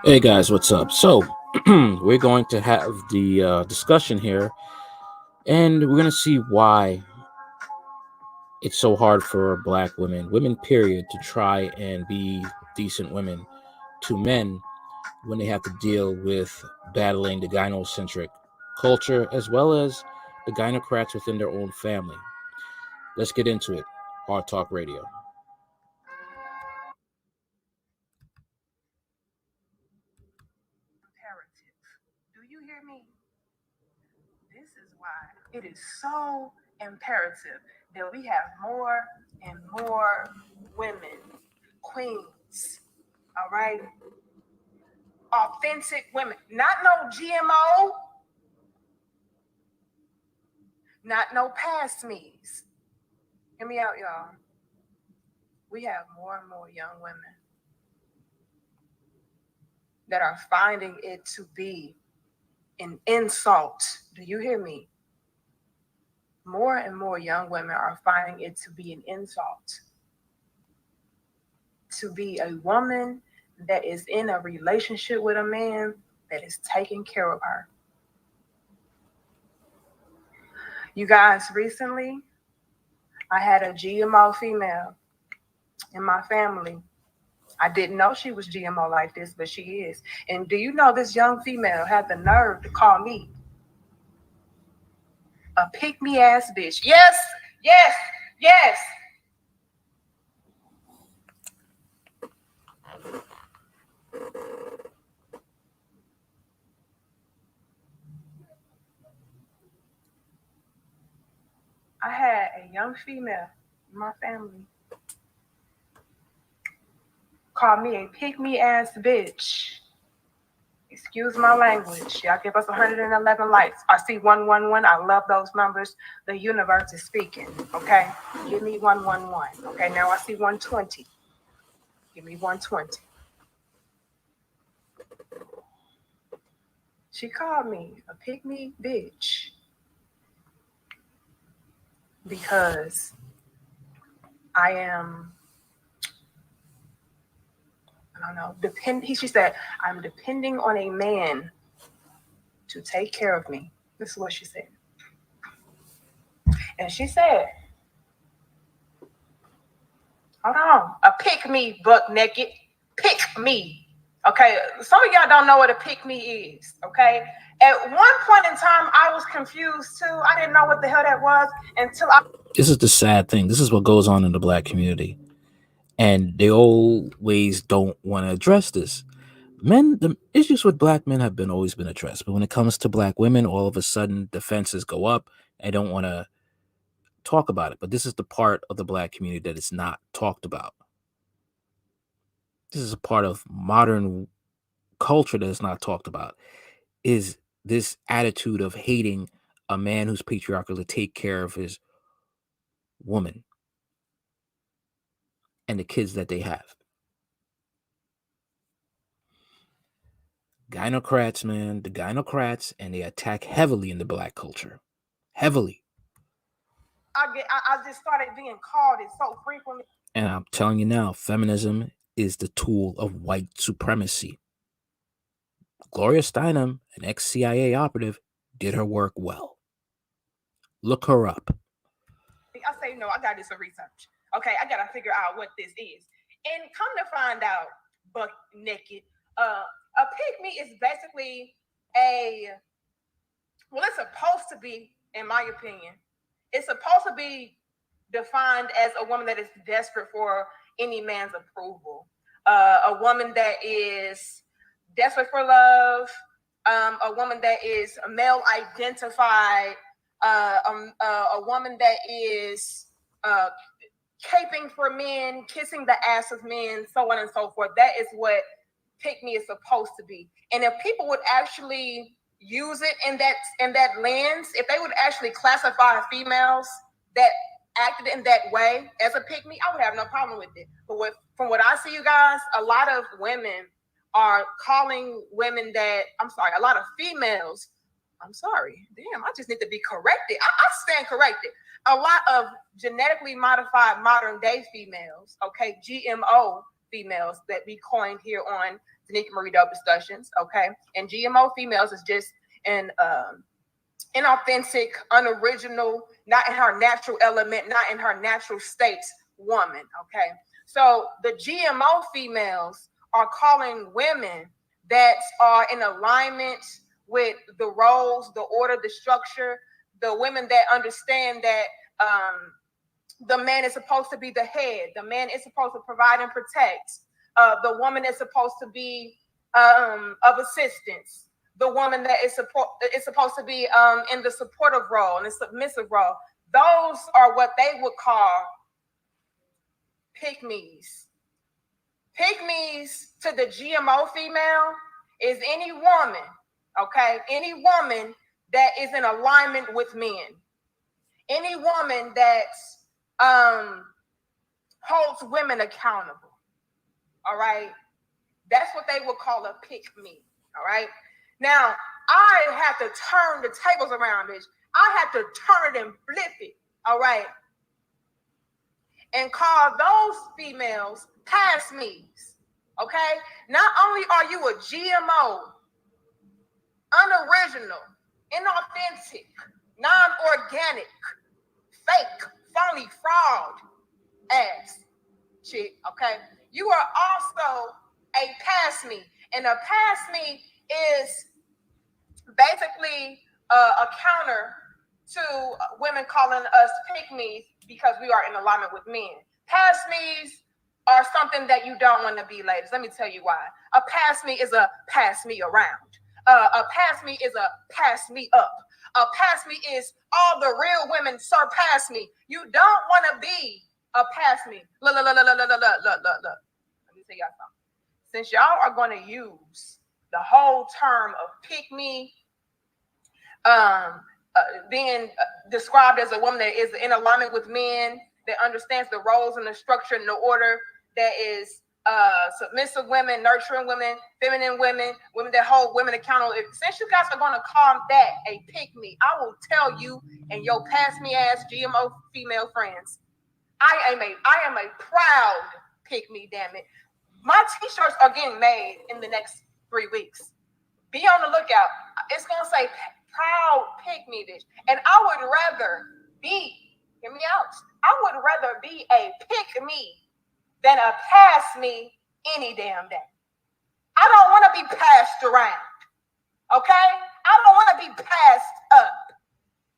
Hey guys, what's up? So, we're going to have the discussion here, and we're going to see why it's so hard for black women, period, to try and be decent women to men when they have to deal with battling the gynocentric culture as well as the gynocrats within their own family. Let's get into it. Hard Talk Radio. Imperative. Do you hear me? This is why it is so imperative that we have more and more women, queens, all right? Authentic women, not no GMO, not no past me's. Hear me out, y'all. We have more and more young women that are finding it to be an insult. Do you hear me? More and more young women are finding it to be an insult to be a woman that is in a relationship with a man that is taking care of her. You guys, recently, I had a GMO female in my family. I didn't know she was GMO like this, but she is. And do you know this young female had the nerve to call me a pick me ass bitch? Yes, yes, yes. I had a young female in my family call me a pick me ass bitch. Excuse my language. Y'all give us 111 likes. I see 111. I love those numbers. The universe is speaking. Okay. Give me 111. Okay. Now I see 120. Give me 120. She called me a pick me bitch because I am, I don't know, she said, I'm depending on a man to take care of me. This is what she said. And she said, hold on, a pick me buck naked, pick me. Okay, some of y'all don't know what a pick me is. Okay, at one point in time, I was confused too. I didn't know what the hell that was until I. This is the sad thing. This is what goes on in the black community. And they always don't want to address this. The issues with black men have been always been addressed, but when it comes to black women, all of a sudden defenses go up. I don't want to talk about it, but this is the part of the black community that is not talked about. This is a part of modern culture that is not talked about. Is this attitude of hating a man who's patriarchal to take care of his woman and the kids that they have. Gynocrats, man, the gynocrats, and they attack heavily in the black culture. Heavily. I just started being called it so frequently. And I'm telling you now, feminism is the tool of white supremacy. Gloria Steinem, an ex-CIA operative, did her work well. Look her up. I say, no, I got to do some research. Okay, I got to figure out what this is. And come to find out, buck naked, a pygmy is basically it's supposed to be, in my opinion, it's supposed to be defined as a woman that is desperate for any man's approval. A woman that is desperate for love, a woman that is male identified, a woman that is caping for men, kissing the ass of men, so on and so forth. That is what pick me is supposed to be. And if people would actually use it in that lens, if they would actually classify females that acted in that way as a pick me, I would have no problem with it. But from what I see, you guys, a lot of women are calling women that, a lot of females, I'm sorry, damn, I just need to be corrected. I stand corrected. A lot of genetically modified modern day females, okay, GMO females that we coined here on the Nikki Marie Dope Discussions. Okay, and GMO females is just an inauthentic, unoriginal, not in her natural element, not in her natural state woman. Okay, so the GMO females are calling women that are in alignment with the roles, the order, the structure, the women that understand that the man is supposed to be the head, the man is supposed to provide and protect, the woman is supposed to be of assistance, the woman that is supposed to be in the supportive role and the submissive role. Those are what they would call pick-me's. Pick-me's to the GMO female is any woman, okay? Any woman that is in alignment with men. Any woman that holds women accountable. All right? That's what they would call a pick-me. All right? Now, I have to turn the tables around, bitch. I have to turn it and flip it. All right? And call those females past me's. Okay? Not only are you a GMO, unoriginal, inauthentic, non-organic, fake, phony, fraud ass chick, okay? You are also a past me. And a past me is basically a counter to women calling us pick-me's because we are in alignment with men. Past me's are something that you don't want to be, ladies. Let me tell you why. A past me is a pass me around. A past me is a pass me up. A past me is all the real women surpass me. You don't want to be a past me. Look. Let me tell y'all something. Since y'all are going to use the whole term of pick me, being described as a woman that is in alignment with men, that understands the roles and the structure and the order, that is submissive women, nurturing women, feminine women, women that hold women accountable. Since you guys are going to call that a pick me, I will tell you and your past me ass GMO female friends, I am a proud pick me, damn it. My t-shirts are getting made in the next 3 weeks. Be on the lookout. It's going to say proud pick me, bitch. And I would rather be, hear me out, I would rather be a pick me than a pass me any damn day. I don't want to be passed around. Okay? I don't want to be passed up.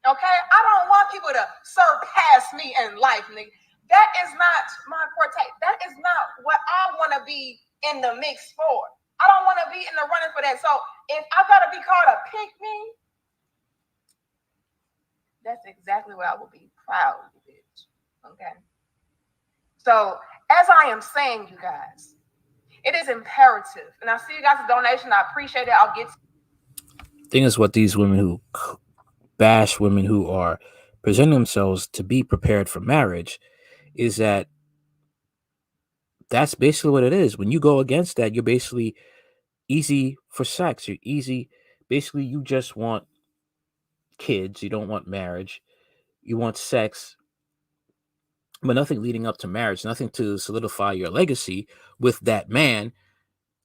Okay? I don't want people to surpass me in life, nigga. That is not my forte. That is not what I want to be in the mix for. I don't want to be in the running for that. So if I got to be called a pick me, that's exactly what I will be proud of, bitch. Okay? So as I am saying, you guys, it is imperative. And I see you guys' donation. I appreciate it. I'll get to Thing is, what these women who bash women who are presenting themselves to be prepared for marriage is that that's basically what it is. When you go against that, you're basically easy for sex. You're easy. Basically, you just want kids. You don't want marriage. You want sex, but nothing leading up to marriage, nothing to solidify your legacy with that man.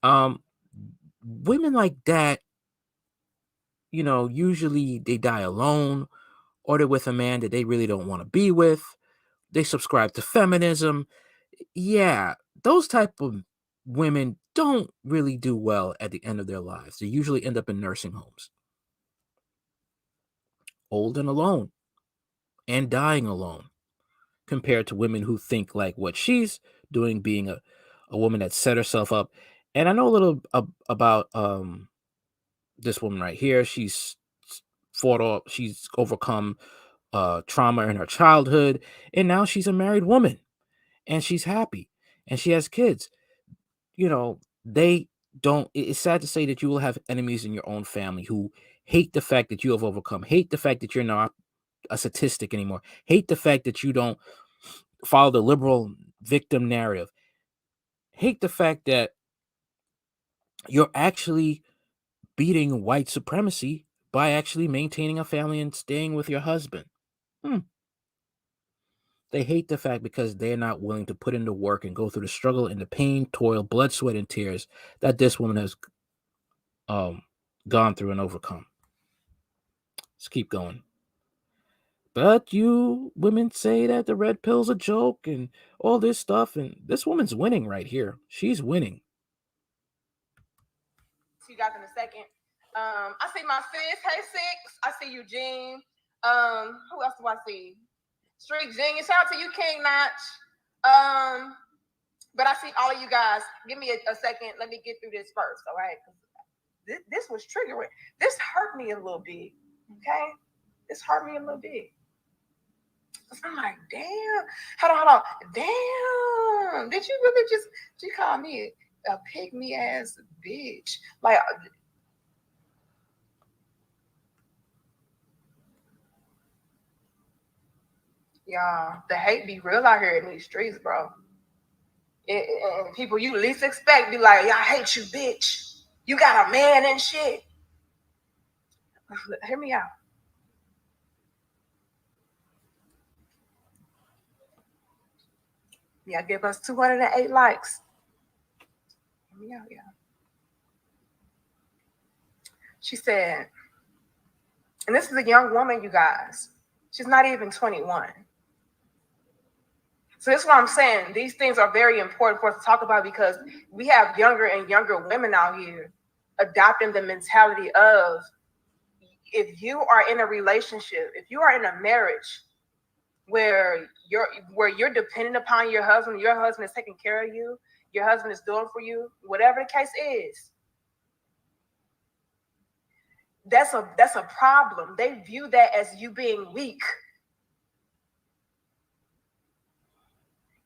Women like that, usually they die alone, or they're with a man that they really don't want to be with. They subscribe to feminism. Yeah, those type of women don't really do well at the end of their lives. They usually end up in nursing homes, old and alone, and dying alone, compared to women who think like what she's doing, being a woman that set herself up. And I know a little about this woman right here. She's she's overcome trauma in her childhood, and now she's a married woman, and she's happy, and she has kids. They don't. It's sad to say that you will have enemies in your own family who hate the fact that you have overcome, hate the fact that you're not a statistic anymore, hate the fact that you don't follow the liberal victim narrative, hate the fact that you're actually beating white supremacy by actually maintaining a family and staying with your husband. They hate the fact because they're not willing to put in the work and go through the struggle and the pain, toil, blood, sweat, and tears that this woman has gone through and overcome. Let's keep going. But you women say that the red pill's a joke and all this stuff, and this woman's winning right here. She's winning. See you guys in a second. I see my sis. Hey, Six. I see Eugene. Who else do I see? Street Genius. Shout out to you, King Notch. But I see all of you guys. Give me a second. Let me get through this first, all right? This was triggering. This hurt me a little bit, okay? This hurt me a little bit. I'm like, damn. Hold on. Damn. Did you really you call me a pygmy ass bitch? Like, y'all, the hate be real out here in these streets, bro. And people you least expect be like, I hate you, bitch. You got a man and shit. Hear me out. Yeah, give us 208 likes. Hear me out, yeah. She said, and this is a young woman, you guys. She's not even 21. So this is what I'm saying. These things are very important for us to talk about because we have younger and younger women out here adopting the mentality of, if you are in a relationship, if you are in a marriage where you're dependent upon your husband is taking care of you, your husband is doing for you, whatever the case is, that's a problem. They view that as you being weak.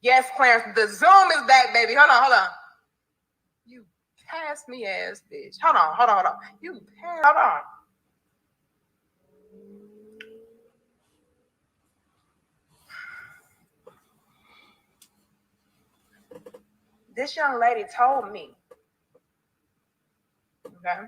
Yes, Clarence, the Zoom is back, baby. Hold on. You pass me ass bitch. Hold on. Hold on. This young lady told me, okay?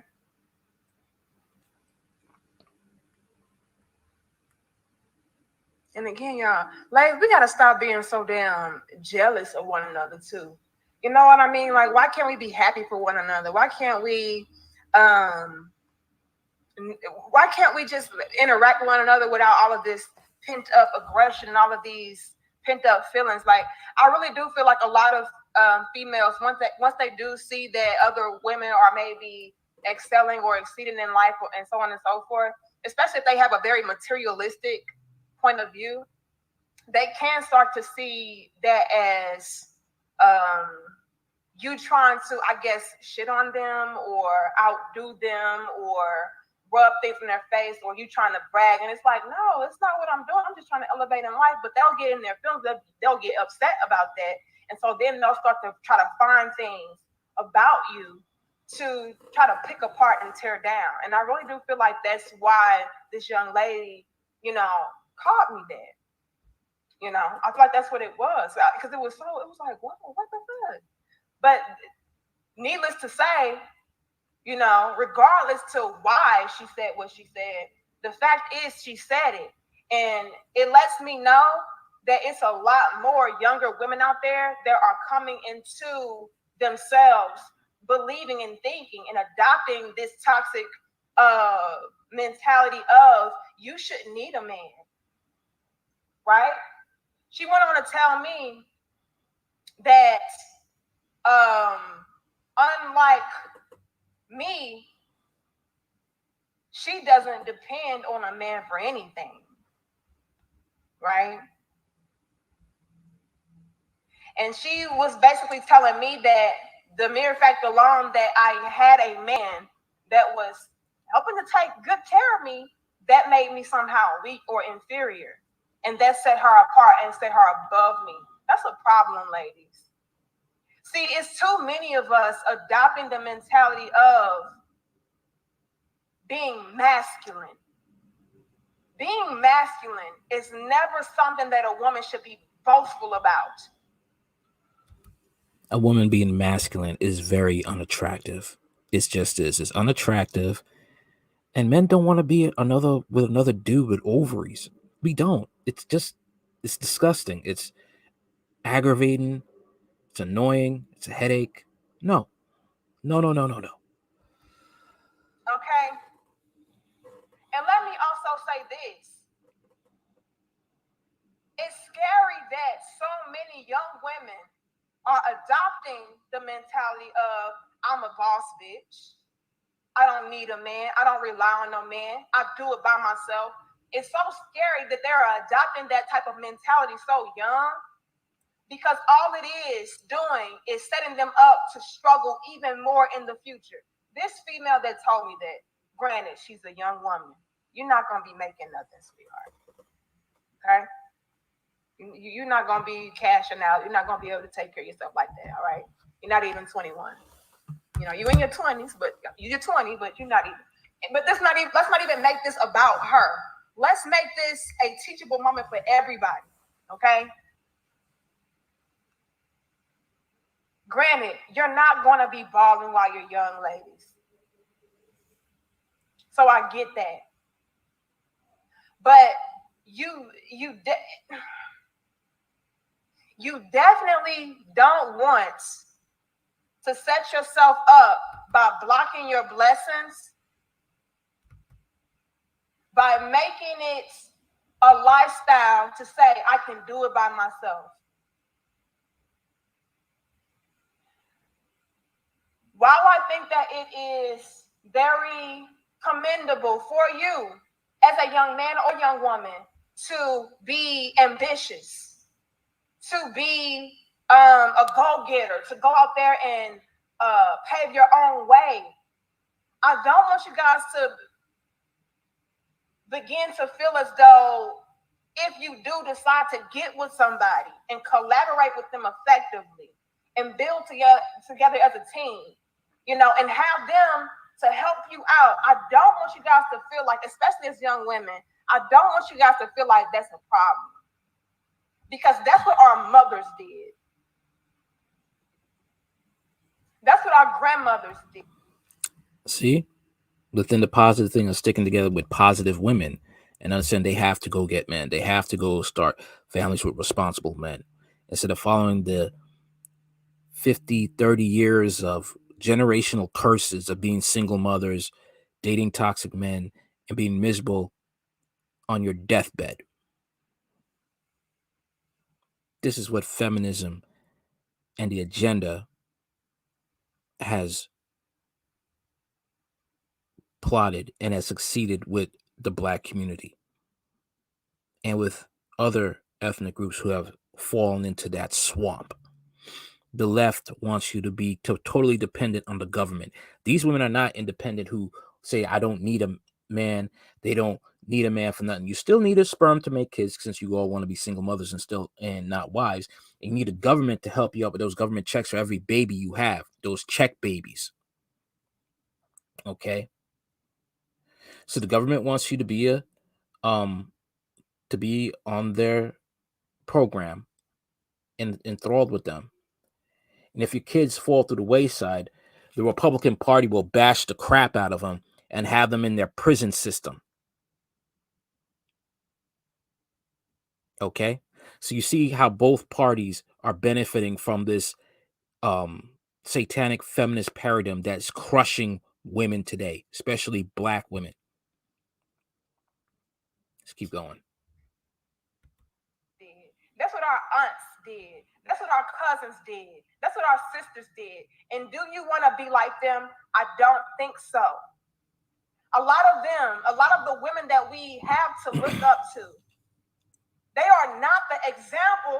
And again, y'all, like, we gotta stop being so damn jealous of one another too. You know what I mean? Like, why can't we be happy for one another? Why can't we just interact with one another without all of this pent up aggression and all of these pent up feelings? Like, I really do feel like a lot of females, once they do see that other women are maybe excelling or exceeding in life and so on and so forth, especially if they have a very materialistic point of view, they can start to see that as you trying to, I guess, shit on them or outdo them or rub things in their face, or you trying to brag. And it's like, no, it's not what I'm doing. I'm just trying to elevate in life. But they'll get in their feelings. They'll get upset about that. And so then they'll start to try to find things about you to try to pick apart and tear down. And I really do feel like that's why this young lady, called me that. I feel like that's what it was, because it was like, what the fuck? But needless to say, regardless to why she said what she said, the fact is she said it. And it lets me know that it's a lot more younger women out there that are coming into themselves, believing and thinking and adopting this toxic mentality of, you shouldn't need a man, right? She went on to tell me that unlike me, she doesn't depend on a man for anything, right? And she was basically telling me that the mere fact alone that I had a man that was helping to take good care of me, that made me somehow weak or inferior. And that set her apart and set her above me. That's a problem, ladies. See, it's too many of us adopting the mentality of being masculine. Being masculine is never something that a woman should be boastful about. A woman being masculine is very unattractive. It's just this. It's unattractive. And men don't want to be with another dude with ovaries. We don't. It's just, It's disgusting. It's aggravating. It's annoying. It's a headache. No. No. Okay. And let me also say this. It's scary that so many young women are adopting the mentality of I'm a boss bitch. I don't need a man. I don't rely on no man. I do it by myself. It's so scary that they're adopting that type of mentality so young because all it is doing is setting them up to struggle even more in the future. This female that told me that, granted, she's a young woman. You're not going to be making nothing, sweetheart. Okay? You're not going to be cashing out. You're not going to be able to take care of yourself like that, all right? You're not even 21. You know, you're in your 20s, but you're 20, but you're not even. But let's not even make this about her. Let's make this a teachable moment for everybody, okay? Granted, you're not going to be balling while you're young, ladies. So I get that. But you definitely don't want to set yourself up by blocking your blessings, by making it a lifestyle to say, I can do it by myself. While I think that it is very commendable for you as a young man or young woman to be ambitious, to be a go-getter, to go out there and pave your own way, I don't want you guys to begin to feel as though if you do decide to get with somebody and collaborate with them effectively and build together as a team, you know, and have them to help you out, I don't want you guys to feel like, especially as young women, I don't want you guys to feel like that's a problem. Because that's what our mothers did. That's what our grandmothers did. See? Within the positive thing of sticking together with positive women and understand they have to go get men. They have to go start families with responsible men. Instead of following the 50, 30 years of generational curses of being single mothers, dating toxic men, and being miserable on your deathbed. This is what feminism and the agenda has plotted and has succeeded with the Black community and with other ethnic groups who have fallen into that swamp. The left wants you to be totally dependent on the government. These women are not independent who say, I don't need a man. They don't need a man for nothing. You still need a sperm to make kids since you all want to be single mothers and not wives. And you need a government to help you out with those government checks for every baby you have, those check babies. Okay. So the government wants you to be on their program and enthralled with them. And if your kids fall through the wayside, the Republican Party will bash the crap out of them and have them in their prison system. Okay? So you see how both parties are benefiting from this satanic feminist paradigm that's crushing women today, especially Black women. Let's keep going. That's what our aunts did. That's what our cousins did. That's what our sisters did. And do you want to be like them? I don't think so. A lot of the women that we have to look up to, they are not the example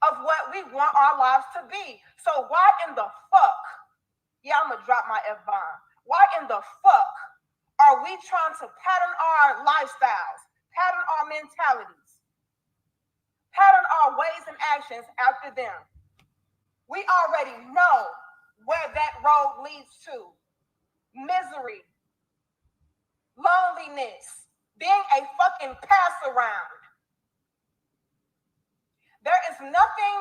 of what we want our lives to be. So why in the fuck, yeah, I'm going to drop my F-bomb. Why in the fuck are we trying to pattern our lifestyles, pattern our mentalities, pattern our ways and actions after them? We already know where that road leads to. Misery, loneliness, being a fucking pass around. There is nothing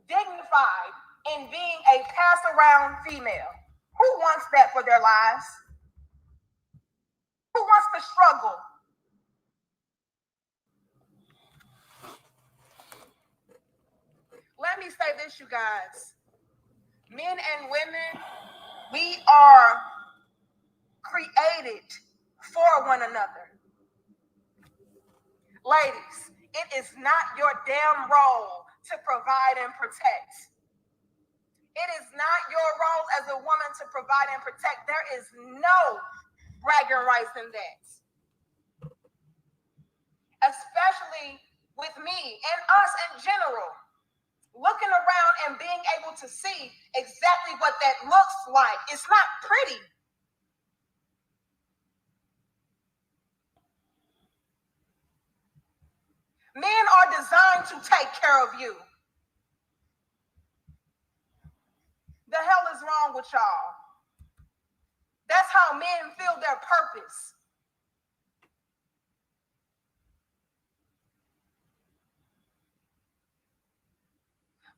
dignified in being a pass around female. Who wants that for their lives? Who wants to struggle? Let me say this, you guys. Men and women, we are created for one another. Ladies, it is not your damn role to provide and protect. It is not your role as a woman to provide and protect. There is no bragging rights in that. Especially with me and us in general. Looking around and being able to see exactly what that looks like. It's not pretty. Men are designed to take care of you. The hell is wrong with y'all? That's how men feel their purpose.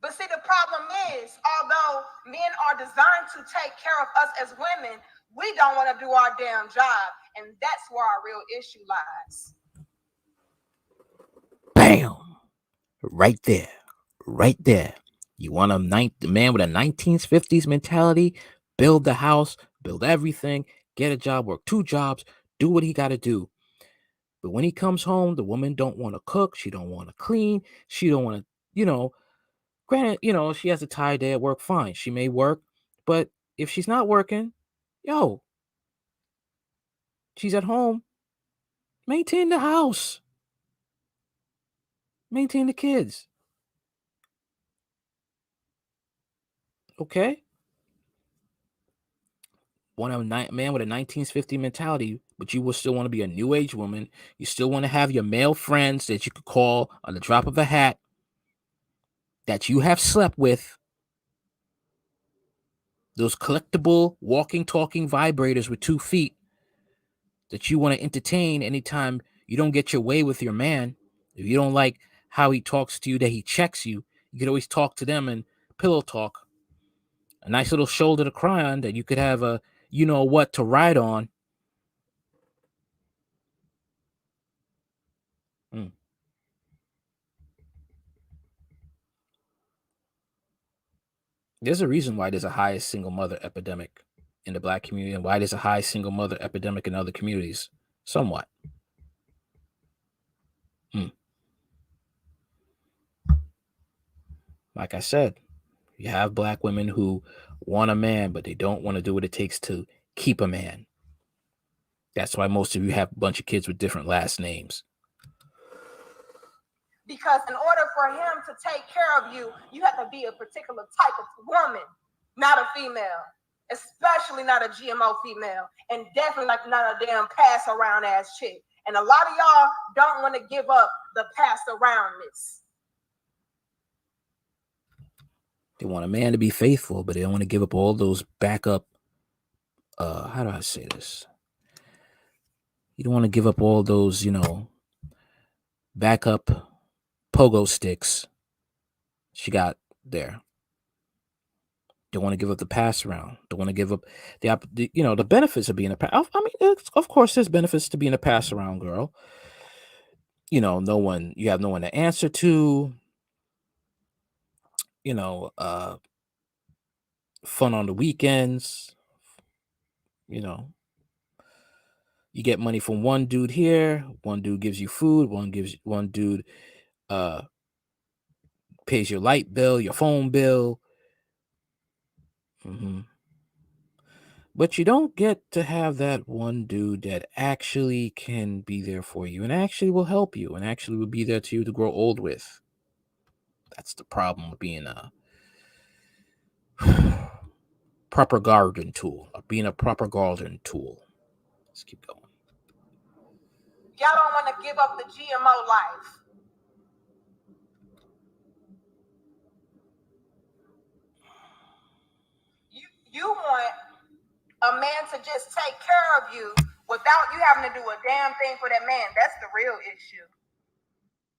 But see, the problem is, although men are designed to take care of us as women, we don't want to do our damn job. And that's where our real issue lies. Bam! Right there. Right there. You want a man with a 1950s mentality, build the house, build everything, get a job, work 2 jobs, do what he got to do. But when he comes home, the woman don't want to cook. She don't want to clean. She don't want to, granted, she has a tired day at work. Fine. She may work. But if she's not working, she's at home. Maintain the house. Maintain the kids. Okay? Want a man with a 1950 mentality, but you will still want to be a new age woman. You still want to have your male friends that you could call on the drop of a hat that you have slept with. Those collectible walking, talking vibrators with 2 feet that you want to entertain anytime you don't get your way with your man. If you don't like how he talks to you, that he checks you, you could always talk to them and pillow talk. A nice little shoulder to cry on that you could have a what to ride on. There's a reason why there's a high single mother epidemic in the Black community and why there's a high single mother epidemic in other communities. Somewhat. Like I said, you have Black women who want a man, but they don't want to do what it takes to keep a man. That's why most of you have a bunch of kids with different last names. Because in order for him to take care of you, you have to be a particular type of woman, not a female, especially not a GMO female, and definitely not a damn pass around ass chick. And a lot of y'all don't want to give up the pass aroundness. They want a man to be faithful, but they don't want to give up all those backup. How do I say this? You don't want to give up all those, backup pogo sticks she got there. Don't want to give up the pass around. Don't want to give up the benefits of being a pass. I mean, of course, there's benefits to being a pass around girl. You have no one to answer to. Fun on the weekends. You get money from one dude here. One dude gives you food. One dude pays your light bill, your phone bill. But you don't get to have that one dude that actually can be there for you and actually will help you and actually will be there to you to grow old with. That's the problem with being a proper garden tool, or being a proper garden tool. Let's keep going. Y'all don't want to give up the GMO life. You want a man to just take care of you without you having to do a damn thing for that man. That's the real issue.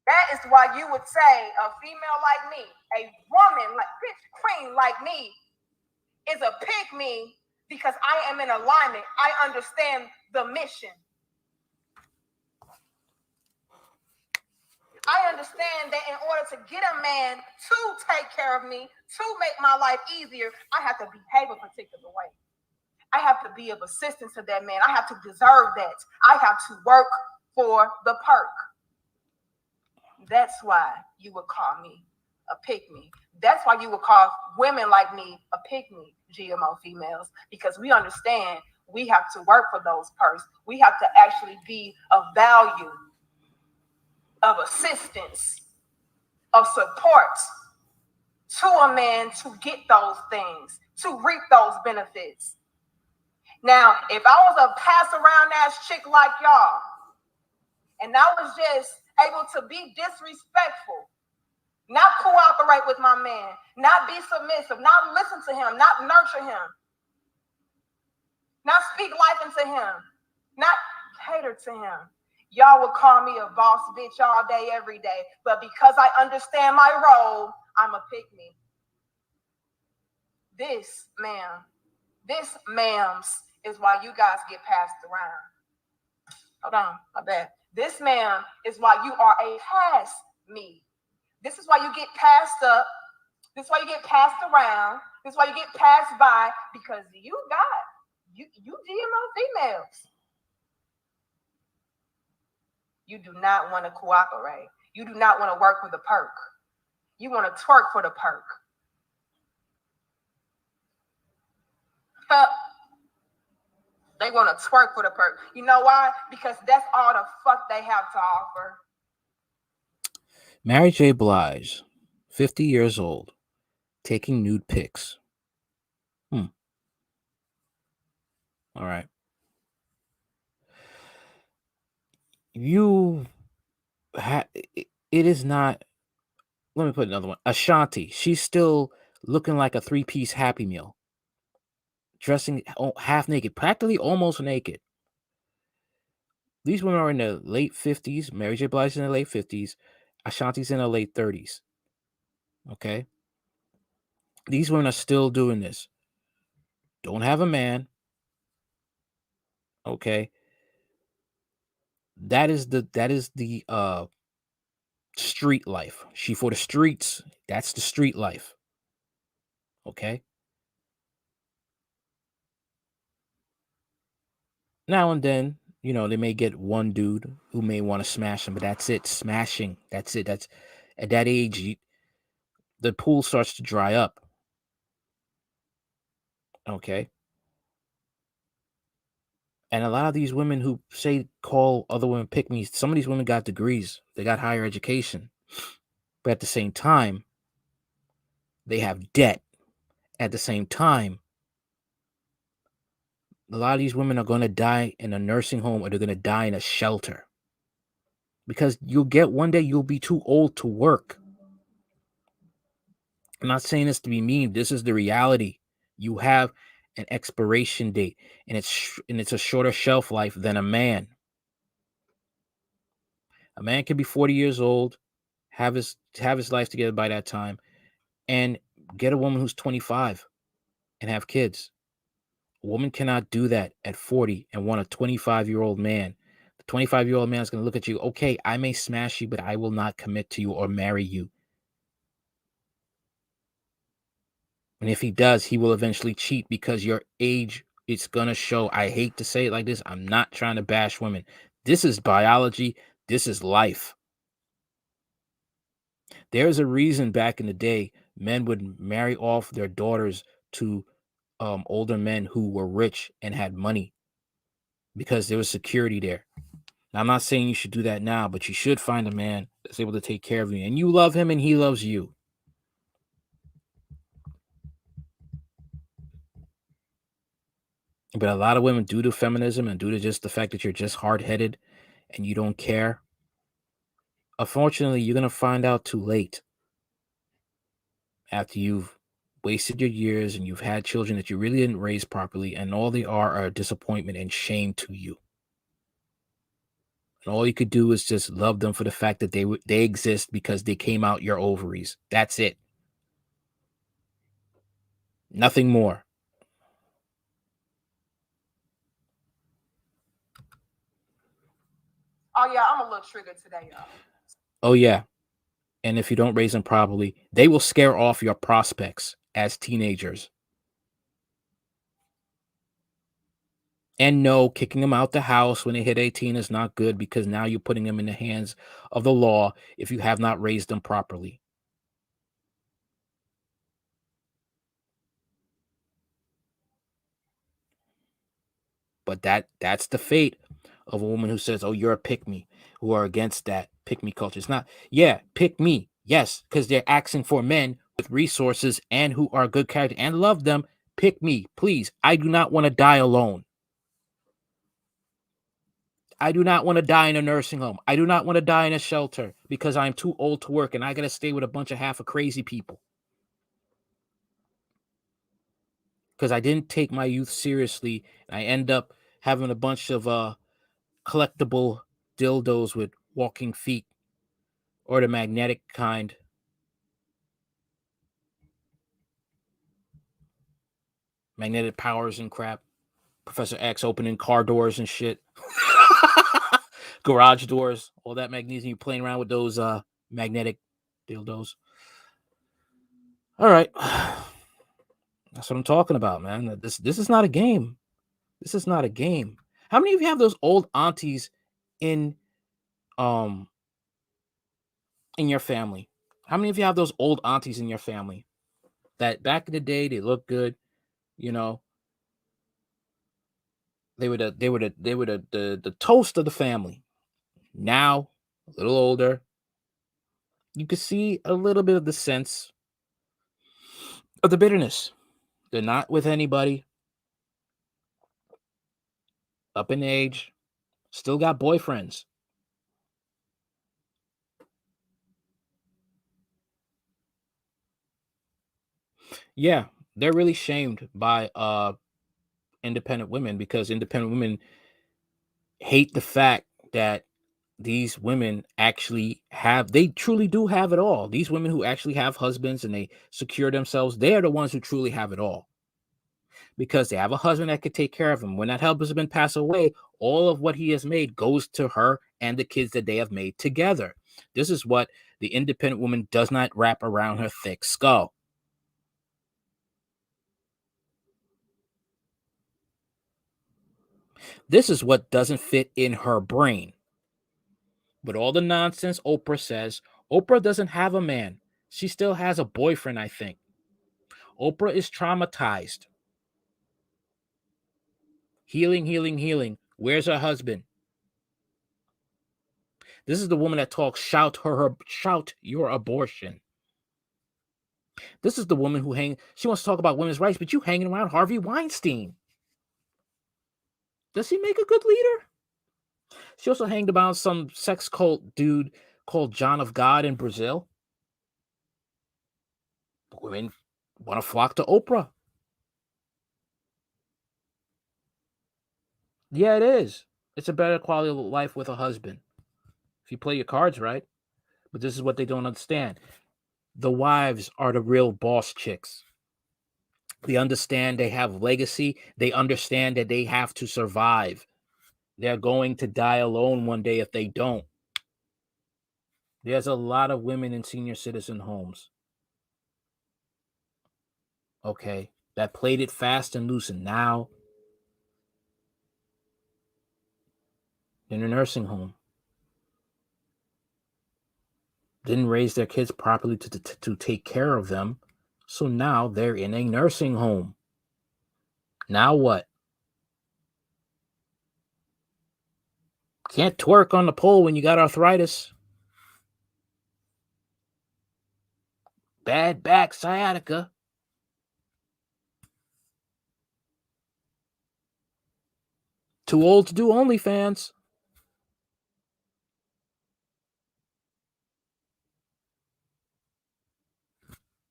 That is why you would say a female like me, a woman like bitch queen like me, is a pick me because I am in alignment. I understand the mission. I understand that in order to get a man to take care of me, to make my life easier, I have to behave a particular way. I have to be of assistance to that man. I have to deserve that. I have to work for the perk. That's why you would call me a pick me. That's why you would call women like me a pick me, GMO females, because we understand we have to work for those perks. We have to actually be of value, of assistance, of support to a man to get those things, to reap those benefits. Now, if I was a pass around ass chick like y'all, and I was just able to be disrespectful, not cooperate with my man, not be submissive, not listen to him, not nurture him, not speak life into him, not cater to him, y'all would call me a boss bitch all day, every day. But because I understand my role, I'm a pick me. This, ma'ams, is why you guys get passed around. Hold on, my bad. This, ma'am, is why you are a pass me. This is why you get passed up. This is why you get passed around. This is why you get passed by, because you GMO females. You do not want to cooperate. You do not want to work with a perk. You want to twerk for the perk. They want to twerk for the perk. You know why? Because that's all the fuck they have to offer. Mary J. Blige, 50 years old, taking nude pics. All right. It is not. Let me put another one. Ashanti. She's still looking like a 3-piece Happy Meal, dressing half naked, practically almost naked. These women are in their late 50s. Mary J. Blige is in her late 50s. Ashanti's in her late 30s. Okay? These women are still doing this. Don't have a man. Okay? That is the street life. She for the streets. That's the street life. Okay? Now and then, they may get one dude who may want to smash them, but that's it. Smashing. That's it. That's at that age, the pool starts to dry up. Okay. And a lot of these women who call other women pick me, some of these women got degrees. They got higher education. But at the same time, they have debt. At the same time, a lot of these women are going to die in a nursing home, or they're going to die in a shelter. Because one day you'll be too old to work. I'm not saying this to be mean. This is the reality. You have an expiration date, and it's a shorter shelf life than a man. A man can be 40 years old, have his life together by that time, and get a woman who's 25 and have kids. A woman cannot do that at 40 and want a 25-year-old man. The 25-year-old man is going to look at you, okay, I may smash you, but I will not commit to you or marry you. And if he does, he will eventually cheat, because your age, it's going to show. I hate to say it like this. I'm not trying to bash women. This is biology. This is life. There's a reason back in the day, men would marry off their daughters to older men who were rich and had money, because there was security there. Now, I'm not saying you should do that now, but you should find a man that's able to take care of you, and you love him and he loves you. But a lot of women, due to feminism and due to just the fact that you're just hard-headed and you don't care, unfortunately, you're going to find out too late, after you've wasted your years and you've had children that you really didn't raise properly, and all they are a disappointment and shame to you. And all you could do is just love them for the fact that they exist because they came out your ovaries. That's it. Nothing more. Oh yeah, I'm a little triggered today, y'all. Oh, yeah. And if you don't raise them properly, they will scare off your prospects as teenagers. And no, kicking them out the house when they hit 18 is not good, because now you're putting them in the hands of the law if you have not raised them properly. But that's the fate of a woman who says, "Oh, you're a pick me," who are against that pick me culture. It's not, yeah, pick me. Yes, because they're asking for men with resources and who are good character and love them. Pick me, please. I do not want to die alone. I do not want to die in a nursing home. I do not want to die in a shelter because I'm too old to work and I got to stay with a bunch of half of crazy people. Because I didn't take my youth seriously. I end up having a bunch of collectible dildos with walking feet, or the magnetic kind. Magnetic powers and crap. Professor X opening car doors and shit. Garage doors, all that magnesium. You playing around with those magnetic dildos. All right. That's what I'm talking about, man. This is not a game. This is not a game. How many of you have those old aunties in um your family? How many of you have those old aunties in your family that back in the day they looked good, you know? They were the toast of the family. Now, a little older, you could see a little bit of the sense of the bitterness. They're not with anybody, up in age, still got boyfriends. Yeah, they're really shamed by independent women, because independent women hate the fact that these women actually they truly do have it all. These women who actually have husbands and they secure themselves, they are the ones who truly have it all, because they have a husband that could take care of them. When that husband passes away, all of what he has made goes to her and the kids that they have made together. This is what the independent woman does not wrap around her thick skull. This is what doesn't fit in her brain. With all the nonsense Oprah says, Oprah doesn't have a man. She still has a boyfriend, I think. Oprah is traumatized. Healing, healing, healing. Where's her husband? This is the woman that talks shout your abortion. This is the woman who she wants to talk about women's rights, but you hanging around Harvey Weinstein. Does he make a good leader? She also hanged about some sex cult dude called John of God in Brazil. Women want to flock to Oprah. Yeah, it is. It's a better quality of life with a husband if you play your cards right. But this is what they don't understand. The wives are the real boss chicks. They understand they have legacy. They understand that they have to survive. They're going to die alone one day if they don't. There's a lot of women in senior citizen homes, okay, that played it fast and loose, and now in a nursing home. Didn't raise their kids properly to take care of them. So now they're in a nursing home. Now what? Can't twerk on the pole when you got arthritis. Bad back sciatica. Too old to do OnlyFans.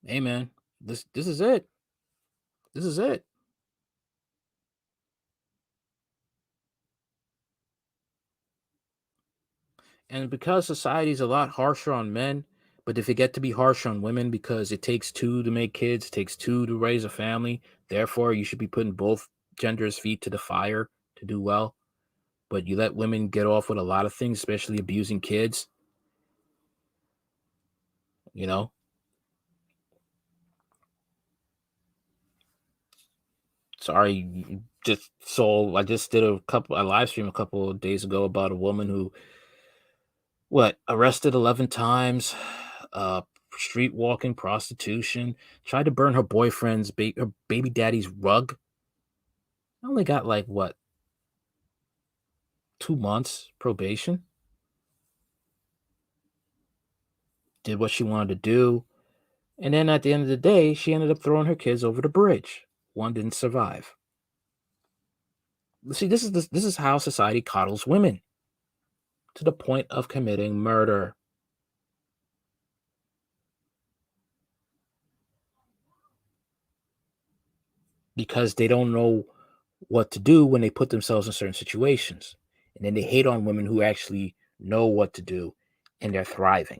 Hey man, this is it. This is it. And because society is a lot harsher on men, but they forget to be harsh on women, because it takes two to make kids, it takes two to raise a family. Therefore, you should be putting both genders' feet to the fire to do well. But you let women get off with a lot of things, especially abusing kids. you know? Sorry, I just did a live stream a couple of days ago about a woman who arrested 11 times, street walking, prostitution, tried to burn her boyfriend's her baby daddy's rug. I only got 2 months probation. Did what she wanted to do. And then at the end of the day, she ended up throwing her kids over the bridge. One didn't survive. See, this is how society coddles women to the point of committing murder. Because they don't know what to do when they put themselves in certain situations. And then they hate on women who actually know what to do and they're thriving.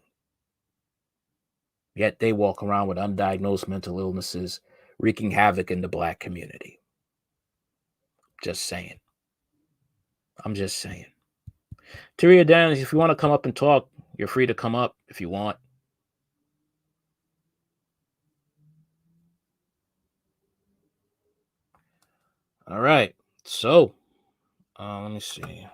Yet they walk around with undiagnosed mental illnesses, wreaking havoc in the Black community. Just saying. I'm just saying. Tyria Daniels, if you want to come up and talk, you're free to come up if you want. All right. So, let me see.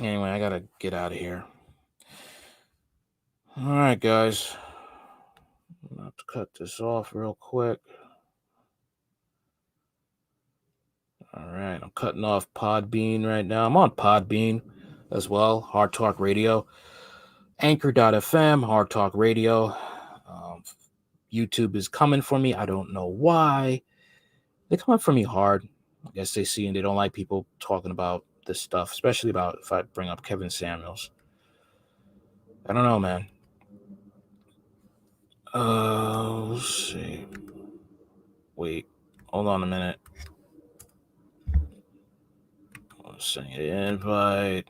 Anyway, I got to get out of here. All right, guys. I'm going to have to cut this off real quick. All right. I'm cutting off Podbean right now. I'm on Podbean as well. Hard Talk Radio. Anchor.fm, Hard Talk Radio. YouTube is coming for me. I don't know why. They come up for me hard. I guess they see and they don't like people talking about this stuff, especially about if I bring up Kevin Samuels. I don't know, man. Let's see. Wait, hold on a minute. I'm sending an invite.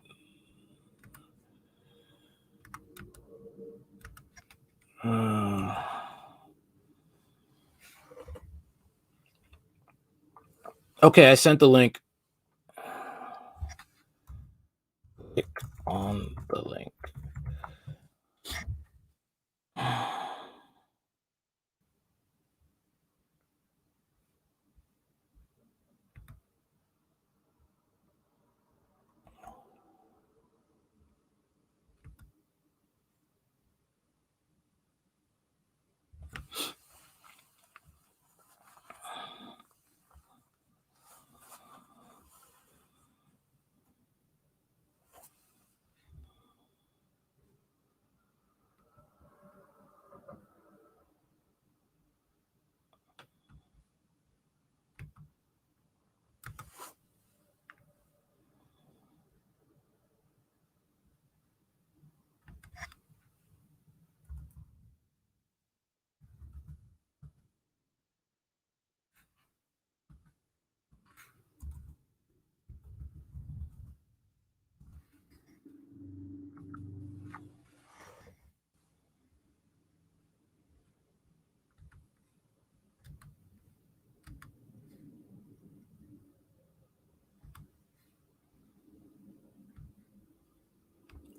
Okay, I sent the link. Click on the link.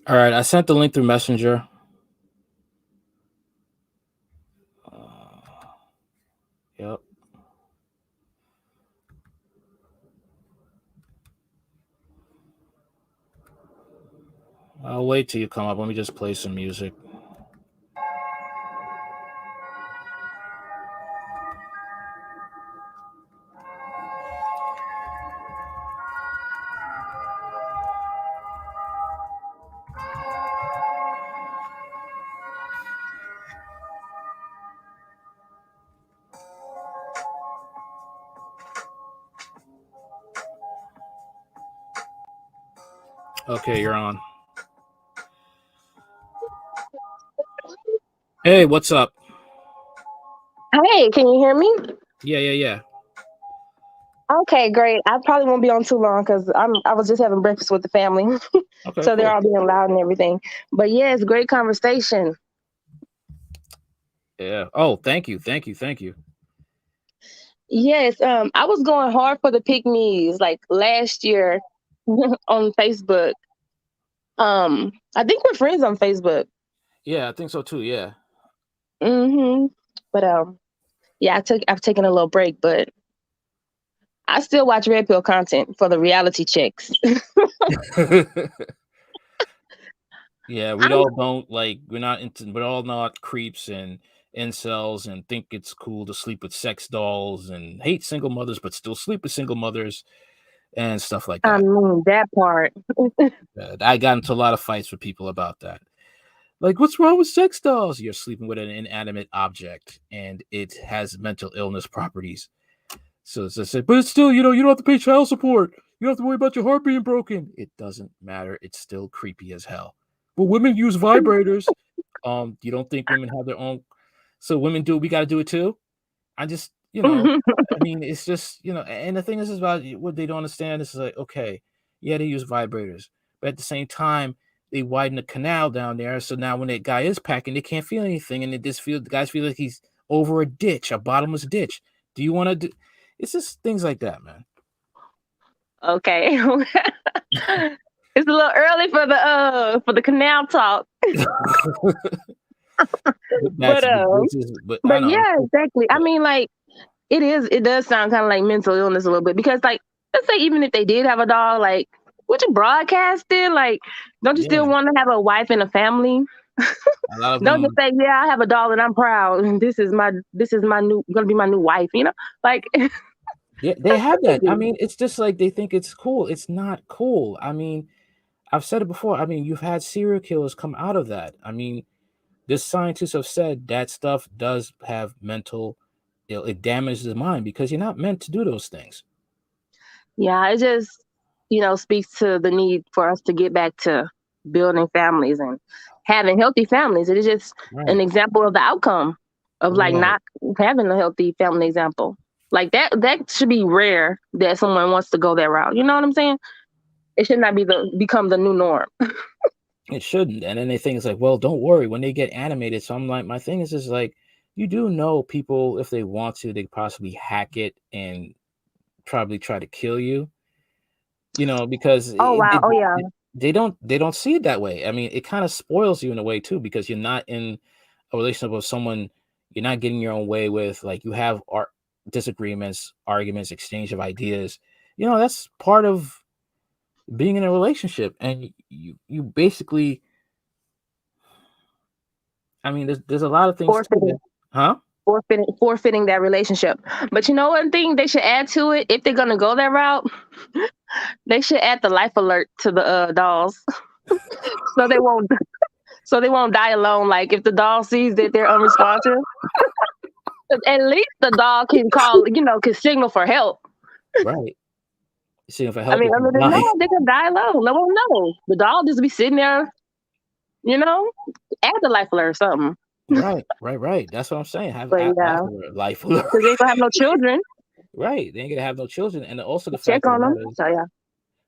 All right, I sent the link through Messenger. Yep. I'll wait till you come up. Let me just play some music. Okay, you're on. Hey, what's up? Hey, can you hear me? Yeah. Okay, great. I probably won't be on too long because I was just having breakfast with the family, Okay, so cool. they're all being loud and everything. But yeah, it's a great conversation. Yeah. Oh, thank you. Yes, I was going hard for the pick me's like last year on Facebook. I think we're friends on Facebook. Yeah, I think so too. Yeah. hmm But yeah, I've taken a little break, but I still watch Red Pill content for the reality checks. Yeah, we I'm all don't like. We're all not creeps and incels and think it's cool to sleep with sex dolls and hate single mothers, but still sleep with single mothers and stuff like I that. mean that part. I got into a lot of fights with people about that. Like, what's wrong with sex dolls? You're sleeping with an inanimate object, and it has mental illness properties. So it's just, but it's still, you don't have to pay child support. You don't have to worry about your heart being broken. It doesn't matter. It's still creepy as hell. But women use vibrators. You don't think women have their own? So women do. We got to do it too. I just, I mean, it's just, and the thing is about what they don't understand is like, okay, yeah, they use vibrators, but at the same time, they widen the canal down there. So now when that guy is packing, they can't feel anything, and the guys feel like he's over a ditch, a bottomless ditch. Do you want to do? It's just things like that, man. Okay. It's a little early for the canal talk. That's But but I but know. yeah, exactly. I mean, like it does sound kind of like mental illness a little bit because, like, let's say even if they did have a dog, like, would you broadcast it? Like, don't you Yeah, still want to have a wife and a family? a lot of Don't just them. say, yeah, I have a dog and I'm proud, and this is my new gonna be my new wife. Like Yeah, they have that. I mean, it's just like they think it's cool. It's not cool. I mean, I've said it before. I mean, you've had serial killers come out of that. I mean, the scientists have said that stuff does have mental, it damages the mind because you're not meant to do those things. yeah, it just speaks to the need for us to get back to building families and having healthy families. It is just an Right. example of the outcome of like Right. not having a healthy family example. Like that should be rare that someone wants to go that route. You know what I'm saying? It should not become the new norm. It shouldn't. And then they think it's like, well, don't worry when they get animated. So I'm like, my thing is just like, you do know people, if they want to, they could possibly hack it and probably try to kill you, because Oh wow. Oh yeah. they don't see it that way. I mean, it kind of spoils you in a way too, because you're not in a relationship with someone you're not getting your own way with. Like, you have disagreements, arguments, exchange of ideas. That's part of being in a relationship, and you basically, I mean, there's a lot of things too Forfeiting. that, huh? Forfeiting that relationship. But you know one thing they should add to it if they're gonna go that route, they should add the life alert to the dolls, so they won't die alone. Like if the doll sees that they're unresponsive, at least the dog can call, can signal for help. Right. See if I I help mean, you other from than dying. that, they can die alone. No one know. The dog just be sitting there, you know, add the life alert or something. Right. That's what I'm saying. Have But yeah, life alert. because they ain't gonna have no children. Right. They ain't gonna have no children. And also the Check fact of the on them. matter is, So yeah,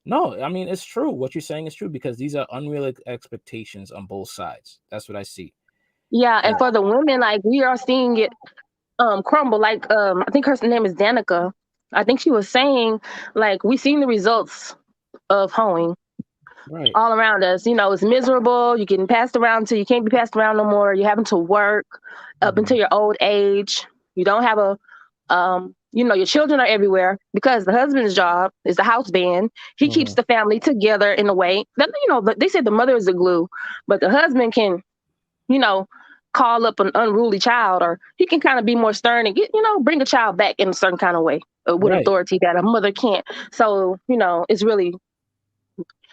no, I mean, it's true. What you're saying is true, because these are unrealistic expectations on both sides. That's what I see. yeah. And And for the women, like we are seeing it crumble. Like I think her name is Danica. I think she was saying like we seen the results of hoeing right. all around us. It's miserable. You're getting passed around until you can't be passed around no more. You're having to work up Mhm. until your old age. You don't have your children are everywhere because the husband's job is the house band. He keeps Mhm. the family together in a way that, they say the mother is the glue, but the husband can, you know, call up an unruly child, or he can kind of be more stern and bring a child back in a certain kind of way with Right. authority that a mother can't. So, it's really,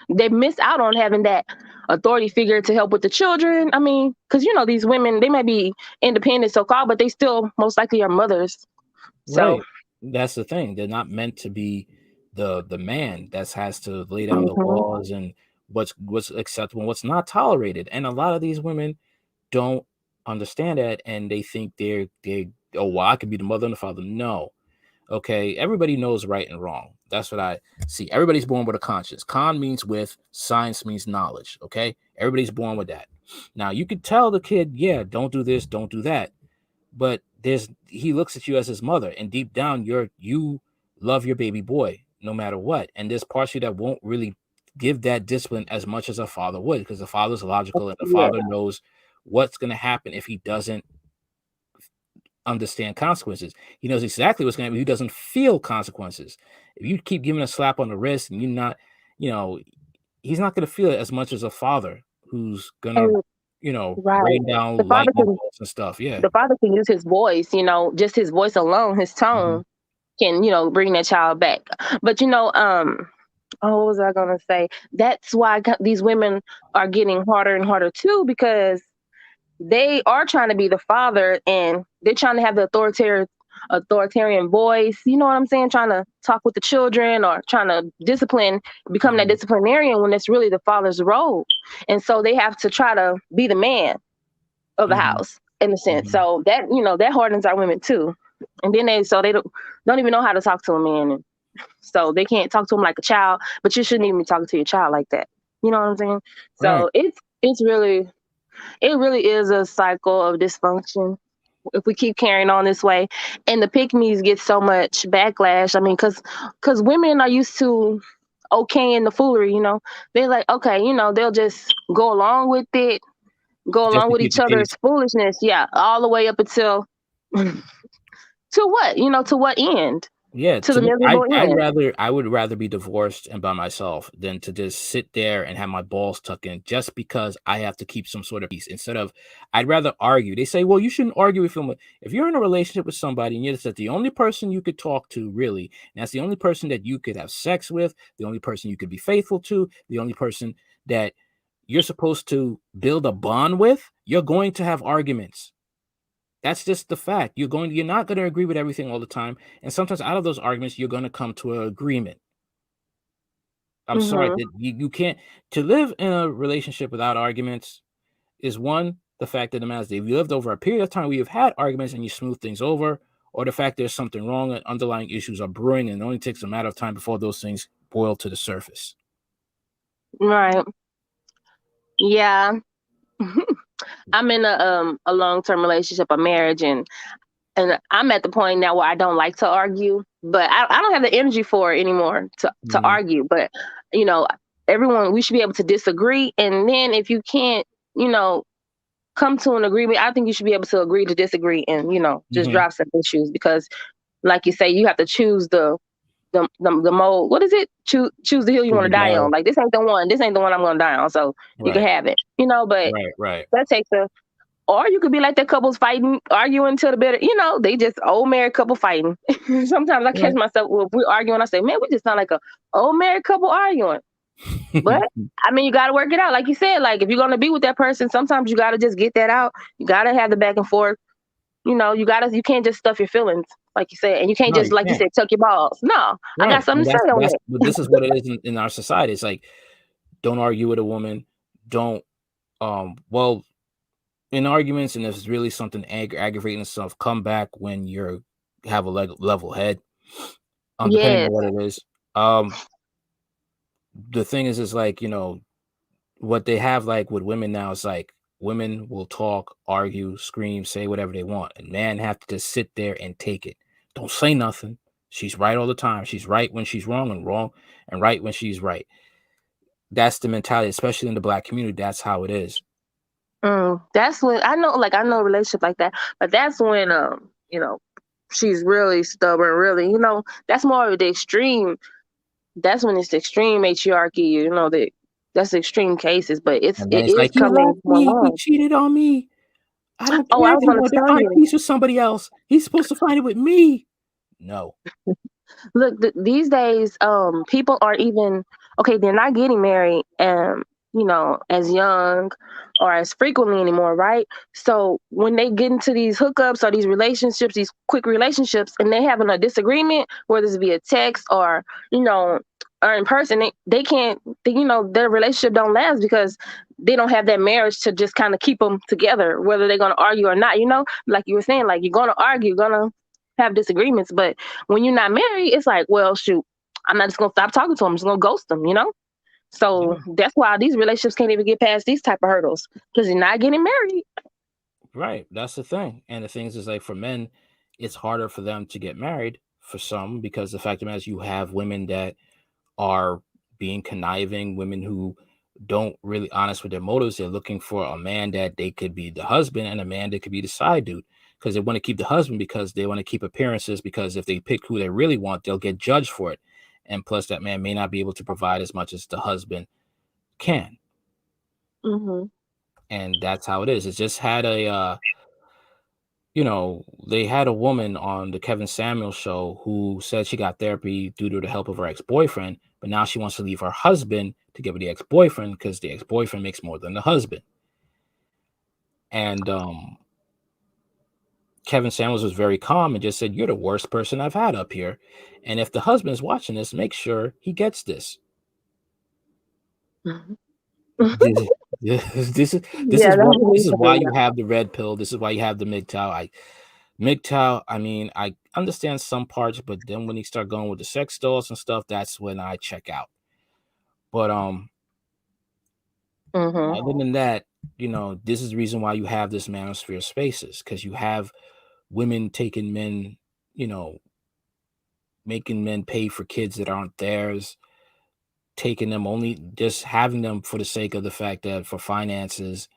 they miss out on having that authority figure to help with the children. I mean, because these women, they might be independent so called, but they still most likely are mothers. So, Right. That's the thing. They're not meant to be the man that has to lay down the mhm. laws and what's acceptable and what's not tolerated. And a lot of these women don't understand that, and they think they're oh, well, I could be the mother and the father. No. Okay, everybody knows right and wrong. That's what I see. Everybody's born with a conscience. Con means with, science means knowledge. Okay, everybody's born with that. Now you could tell the kid, yeah, don't do this, don't do that, but he looks at you as his mother, and deep down you love your baby boy no matter what. And there's parts of you that won't really give that discipline as much as a father would, because the father's logical and the Yeah. father knows what's going to happen if he doesn't understand consequences. He knows exactly what's going to happen. He doesn't feel consequences. If you keep giving a slap on the wrist and you're not, he's not going to feel it as much as a father who's going to, Right. rain down The father lightning can bolts and stuff. Yeah. the father can use his voice, just his voice alone, his tone can, bring that child back. But what was I gonna say? That's why these women are getting harder and harder too, because they are trying to be the father and they're trying to have the authoritarian voice. You know what I'm saying? Trying to talk with the children or trying to become that disciplinarian when it's really the father's role. And so they have to try to be the man of the house in a sense. So that, that hardens our women too. And then they don't even know how to talk to a man. And so they can't talk to him like a child, but you shouldn't even be talking to your child like that. You know what I'm saying? So it really is a cycle of dysfunction if we keep carrying on this way. And the pick-me's get so much backlash. I mean, because women are used to okaying the foolery, They're like, okay, they'll just go along with it, go Just along to with keep each the other's peace. foolishness. Yeah, all the way up until to what? To what end? Yeah, To to the me, I miserable I end. I would rather be divorced and by myself than to just sit there and have my balls tucked in just because I have to keep some sort of peace. Instead of, I'd rather argue. They say, well, you shouldn't argue with someone. If you're in a relationship with somebody and you're just the only person you could talk to, really, and that's the only person that you could have sex with, the only person you could be faithful to, the only person that you're supposed to build a bond with, you're going to have arguments. That's just the fact. You're not going to agree with everything all the time. And sometimes out of those arguments, you're going to come to an agreement. I'm sorry Mm-hmm. that you can't, to live in a relationship without arguments is one, the fact that the matter is if you lived over a period of time where you've had arguments and you smooth things over, or the fact there's something wrong and underlying issues are brewing and it only takes a matter of time before those things boil to the surface. Right. Yeah. I'm in a long-term relationship, a marriage, and I'm at the point now where I don't like to argue, but I don't have the energy for it anymore to argue. But everyone, we should be able to disagree, and then if you can't, come to an agreement, I think you should be able to agree to disagree, and just drop some issues because, like you say, you have to choose the mode. What is it? Choose the hill you want to die on. Like this ain't the one. This ain't the one I'm going to die on. So you can have it. But Right. that takes or you could be like that couples fighting, arguing until the bitter. They just old married couple fighting. Sometimes I catch myself if we're arguing. I say, man, we just sound like a old married couple arguing. But I mean, you got to work it out. Like you said, like if you're gonna be with that person, sometimes you got to just get that out. You got to have the back and forth. You can't just stuff your feelings, like you said, and you can't No, just, you like you can't. said, tuck your balls. No, I got something to say on it. This is what it is in our society. It's like, don't argue with a woman. Don't, well, in arguments, and if it's really something aggravating stuff, come back when you have a level head. Depending on what it is. The thing is like, what they have like with women now is like women will talk, argue, scream, say whatever they want, and men have to just sit there and take it. Don't say nothing. She's right all the time. She's right when she's wrong and right when she's right. That's the mentality, especially in the Black community. That's how it is. That's when I know a relationship like that, but that's when she's really stubborn. Really, that's more of the extreme. That's when it's extreme matriarchy. That's extreme cases, but it And then it's is like, he coming left more me. He along. cheated on me. I don't Oh, care I if was he going to wanted to tell find you. peace with somebody else. He's supposed to find it with me. No. Look, these days, people are even okay. They're not getting married, as young or as frequently anymore, right? So when they get into these hookups or these relationships, these quick relationships, and they having a disagreement, whether it's via text or or in person, they can't. Their relationship don't last because they don't have that marriage to just kind of keep them together, whether they're gonna argue or not. Like you were saying, like you're gonna argue, you're gonna have disagreements, but when you're not married, it's like, well, shoot, I'm not just gonna stop talking to him. I'm just gonna ghost him. So that's why these relationships can't even get past these type of hurdles because you're not getting married. Right. That's the thing. And the thing is like for men, it's harder for them to get married for some because the fact of the matter is you have women that are being conniving, women who don't really honest with their motives. They're looking for a man that they could be the husband and a man that could be the side dude because they want to keep the husband because they want to keep appearances because if they pick who they really want, they'll get judged for it. And plus that man may not be able to provide as much as the husband can. Mm-hmm. And that's how it is. It just had a they had a woman on the Kevin Samuels show who said she got therapy due to the help of her ex-boyfriend, but now she wants to leave her husband to get with the ex-boyfriend because the ex-boyfriend makes more than the husband. And Kevin Samuels was very calm and just said, "You're the worst person I've had up here. And if the husband is watching this, make sure he gets this." Mm-hmm. This, this is Yeah, that this was is why really you have the red pill. This is why you have the MGTOW. I mean, I understand some parts, but then when you start going with the sex dolls and stuff, that's when I check out. But mm-hmm. other than that, this is the reason why you have this manosphere spaces because you have women taking men, making men pay for kids that aren't theirs, taking them only just having them for the sake of the fact that for finances,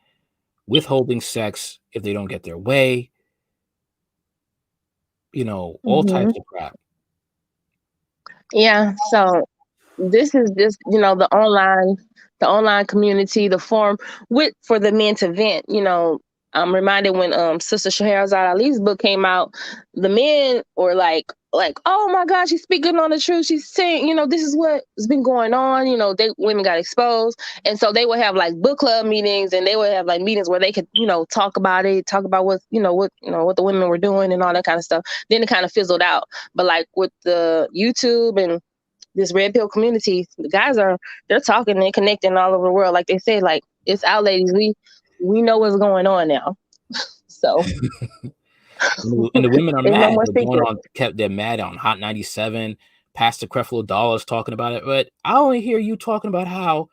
withholding sex if they don't get their way, all Mm-hmm. types of crap. Yeah. So this is just the online community, the forum with for the men to vent. I'm reminded when Sister Shahrazad Ali's book came out, the men were like, oh my God, she's speaking on the truth. She's saying, this is what has been going on. Women got exposed, and so they would have like book club meetings, and they would have like meetings where they could talk about it, talk about what the women were doing and all that kind of stuff. Then it kind of fizzled out, but like with the YouTube and this red pill community, the guys they're talking and connecting all over the world. Like they said, like it's out, ladies. We know what's going on now. So And the women are it's no mad. more secret. They're mad on Hot 97. Pastor Creflo Dollar's talking about it, but I only hear you talking about how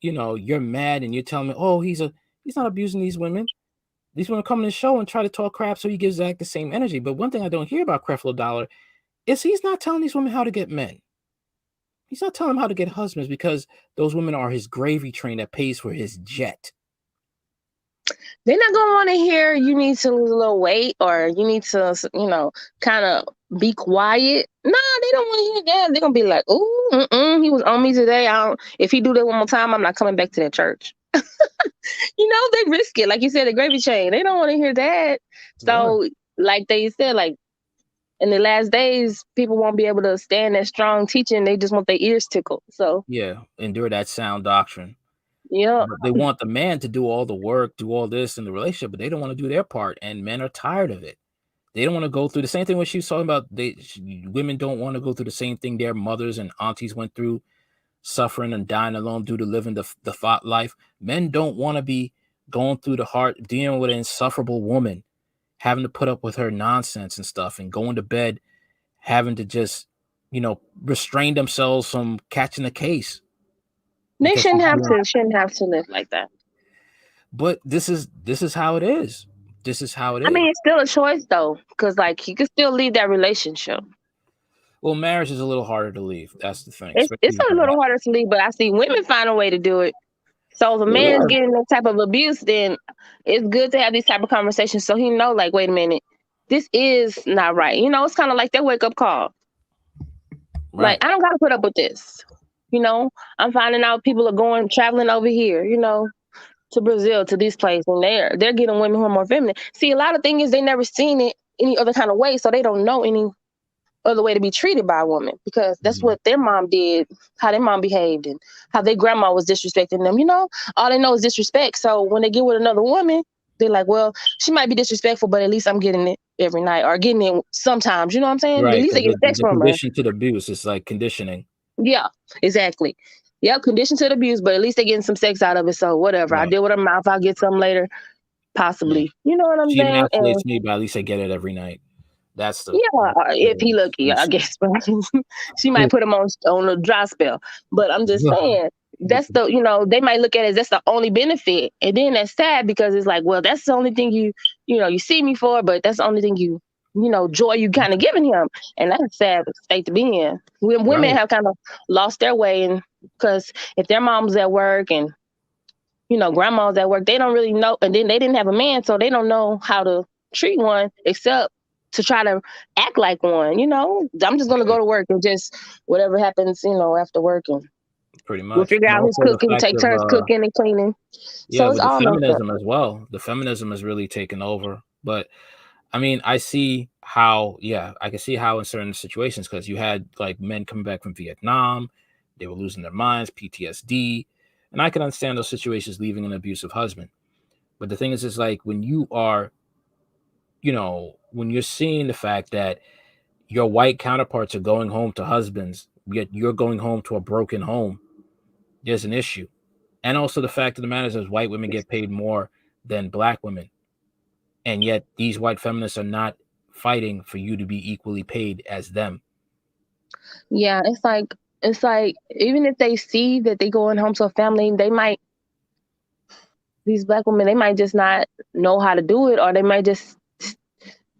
you're mad and you're telling me, oh, he's not abusing these women. These women come in the show and try to talk crap, so he gives Zach the same energy. But one thing I don't hear about Creflo Dollar is he's not telling these women how to get men. He's not telling them how to get husbands because those women are his gravy train that pays for his jet. They're not gonna want to hear you need to lose a little weight or you need to, kind of be quiet. No, they don't want to hear that. They're gonna be like, "Ooh, he was on me today. If he do that one more time, I'm not coming back to that church." They risk it. Like you said, the gravy train. They don't want to hear that. So, like they said, like in the last days, people won't be able to stand that strong teaching. They just want their ears tickled. So yeah, endure that sound doctrine. yeah, They want the man to do all the work, do all this in the relationship, but they don't want to do their part, and men are tired of it. They don't want to go through the same thing what she was talking about. Women don't want to go through the same thing their mothers and aunties went through, suffering and dying alone due to living the thought life. Men don't want to be going through the heart, dealing with an insufferable woman, having to put up with her nonsense and stuff, and going to bed, having to just, restrain themselves from catching a case. they shouldn't have to live like that. But this is how it is. This is how it is. I mean, it's still a choice though, because like you can still leave that relationship. Well, marriage is a little harder to leave. That's the thing. It's a little harder to leave, but I see women find a way to do it. So if a man is getting that type of abuse, then it's good to have these type of conversations so he know, like, wait a minute, this is not right. It's kind of like that wake up call. Right. Like, I don't got to put up with this. I'm finding out people are traveling over here, to Brazil, to this place, and they're getting women who are more feminine. See, a lot of things they never seen it any other kind of way, so they don't know any other way to be treated by a woman because that's what their mom did, how their mom behaved, and how their grandma was disrespecting them. All they know is disrespect. So when they get with another woman, they're like, well, she might be disrespectful, but at least I'm getting it every night or getting it sometimes. You know what I'm saying? Right. At least they get sex from her. Conditioned to the abuse. It's like conditioning. Yeah, exactly. Yep, conditioned to the abuse, but at least they're getting some sex out of it. So whatever. Right. I deal with her mouth. I'll get some later. Possibly. Yeah. You know what I'm saying? She emasculates me, but at least I get it every night. That's the if he lucky, I guess. She might put him on a dry spell. But I'm just saying, that's the, they might look at it as that's the only benefit. And then that's sad because it's like, well, that's the only thing you see me for, but that's the only thing joy you kind of giving him. And that's a sad state to be in. When women Right. have kind of lost their way, and because if their mom's at work and, grandma's at work, they don't really know. And then they didn't have a man, so they don't know how to treat one except to try to act like one. I'm just going to go to work and just whatever happens, after work, and Pretty we'll much. figure And out who's also the cooking, fact take of turns cooking and cleaning. yeah, So it's with the all messed up. feminism as well. The feminism is really taken over. But I mean, I see how, I can see how in certain situations, because you had like men coming back from Vietnam, they were losing their minds, PTSD, and I can understand those situations, leaving an abusive husband. But the thing is like when you are, when you're seeing the fact that your white counterparts are going home to husbands, yet you're going home to a broken home, there's an issue. And also the fact of the matter is white women get paid more than black women. And yet these white feminists are not fighting for you to be equally paid as them. Yeah, it's like even if they see that they going home to a family, these black women, they might just not know how to do it, or they might just